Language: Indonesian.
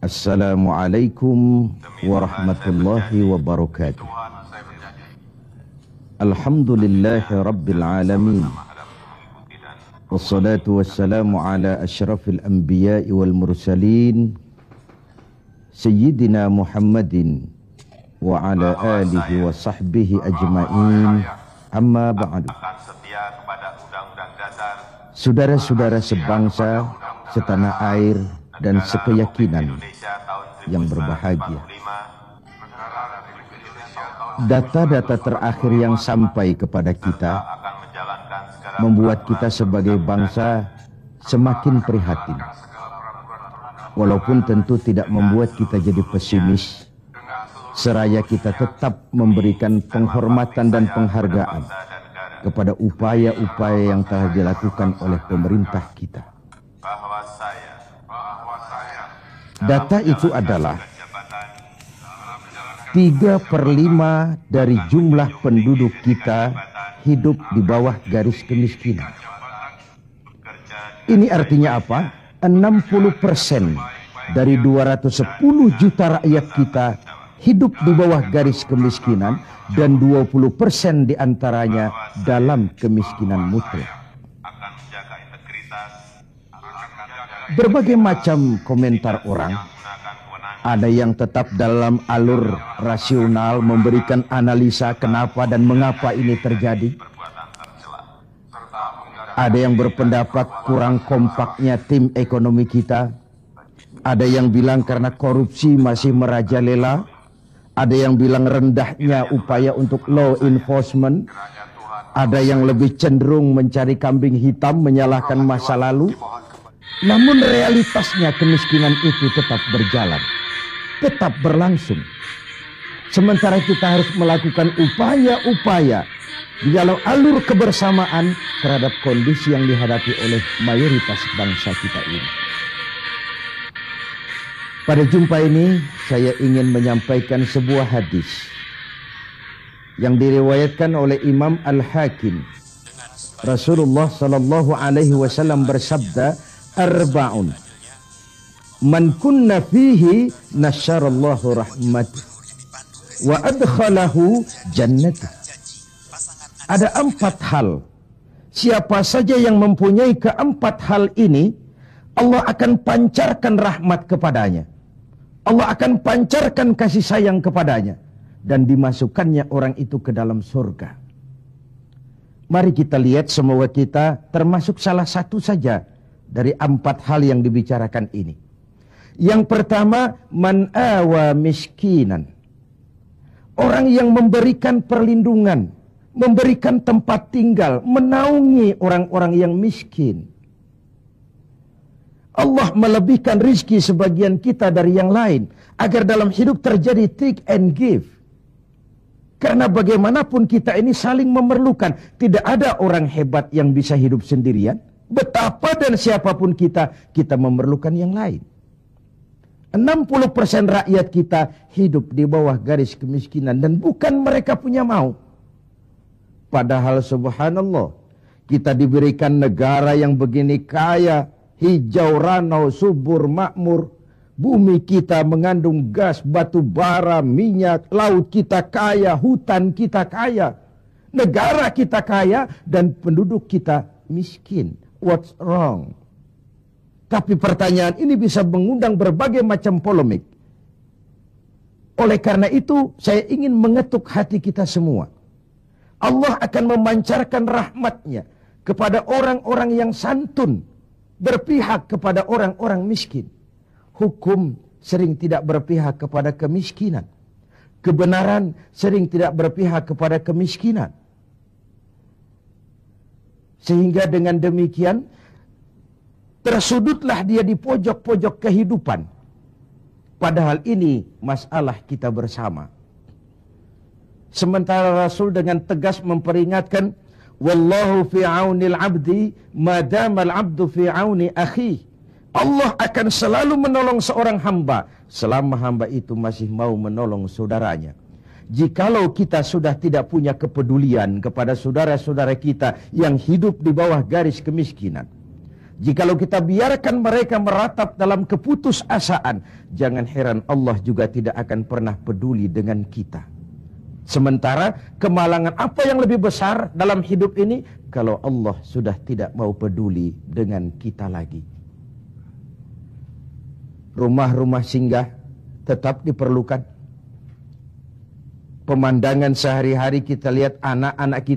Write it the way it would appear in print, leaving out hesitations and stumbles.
Assalamualaikum warahmatullahi wabarakatuh. Alhamdulillahi rabbil alamin. Wassalatu wassalamu ala asyrafil anbiya'i wal mursalin Sayyidina Muhammadin wa ala alihi wa sahbihi ajma'in. Amma ba'du. Saudara-saudara sebangsa, setanah air dan sekeyakinan yang berbahagia. Data-data terakhir yang sampai kepada kita membuat kita sebagai bangsa semakin prihatin. Walaupun tentu tidak membuat kita jadi pesimis, seraya kita tetap memberikan penghormatan dan penghargaan kepada upaya-upaya yang telah dilakukan oleh pemerintah kita. Data itu adalah 3/5 dari jumlah penduduk kita hidup di bawah garis kemiskinan. Ini artinya apa? 60% dari 210 juta rakyat kita hidup di bawah garis kemiskinan dan 20% diantaranya dalam kemiskinan mutlak. Berbagai macam komentar orang, ada yang tetap dalam alur rasional memberikan analisa kenapa dan mengapa ini terjadi. Ada yang berpendapat kurang kompaknya tim ekonomi kita. Ada yang bilang karena korupsi masih merajalela. Ada yang bilang rendahnya upaya untuk law enforcement. Ada yang lebih cenderung mencari kambing hitam, menyalahkan masa lalu. Namun realitasnya kemiskinan itu tetap berjalan, tetap berlangsung. Sementara kita harus melakukan upaya-upaya di dalam alur kebersamaan terhadap kondisi yang dihadapi oleh mayoritas bangsa kita ini. Pada jumpa ini saya ingin menyampaikan sebuah hadis yang diriwayatkan oleh Imam Al-Hakim. Rasulullah sallallahu alaihi wasallam bersabda, "Arba'un man kunna fihi nasyarallahu rahmatuh wa adkhalahu jannatuh." Ada 4 hal. Siapa saja yang mempunyai keempat hal ini, Allah akan pancarkan rahmat kepadanya. Allah akan pancarkan kasih sayang kepadanya dan dimasukkannya orang itu ke dalam surga. Mari kita lihat semoga kita termasuk salah satu saja dari 4 hal yang dibicarakan ini. Yang pertama, man awa miskinan. Orang yang memberikan perlindungan, memberikan tempat tinggal, menaungi orang-orang yang miskin. Allah melebihkan rizki sebagian kita dari yang lain, agar dalam hidup terjadi take and give. Karena bagaimanapun kita ini saling memerlukan. Tidak ada orang hebat yang bisa hidup sendirian. Betapa dan siapapun kita memerlukan yang lain. 60% rakyat kita hidup di bawah garis kemiskinan dan bukan mereka punya mau. Padahal subhanallah, kita diberikan negara yang begini kaya, hijau, ranau, subur, makmur. Bumi kita mengandung gas, batu bara, minyak, laut kita kaya, hutan kita kaya, negara kita kaya dan penduduk kita miskin. What's wrong? Tapi pertanyaan ini bisa mengundang berbagai macam polemik. Oleh karena itu, saya ingin mengetuk hati kita semua. Allah akan memancarkan rahmatnya kepada orang-orang yang santun, berpihak kepada orang-orang miskin. Hukum sering tidak berpihak kepada kemiskinan. Kebenaran sering tidak berpihak kepada kemiskinan. Sehingga dengan demikian tersudutlah dia di pojok-pojok kehidupan. Padahal ini masalah kita bersama. Sementara Rasul dengan tegas memperingatkan, wallahu fi aunil abdi madamal abdu fi auni akhi. Allah akan selalu menolong seorang hamba selama hamba itu masih mau menolong saudaranya. Jikalau kita sudah tidak punya kepedulian kepada saudara-saudara kita yang hidup di bawah garis kemiskinan, Jikalau kita biarkan mereka meratap dalam keputusasaan, jangan heran Allah juga tidak akan pernah peduli dengan kita. Sementara kemalangan apa yang lebih besar dalam hidup ini kalau Allah sudah tidak mau peduli dengan kita lagi. Rumah-rumah singgah tetap diperlukan. Pemandangan sehari-hari kita lihat anak-anak kita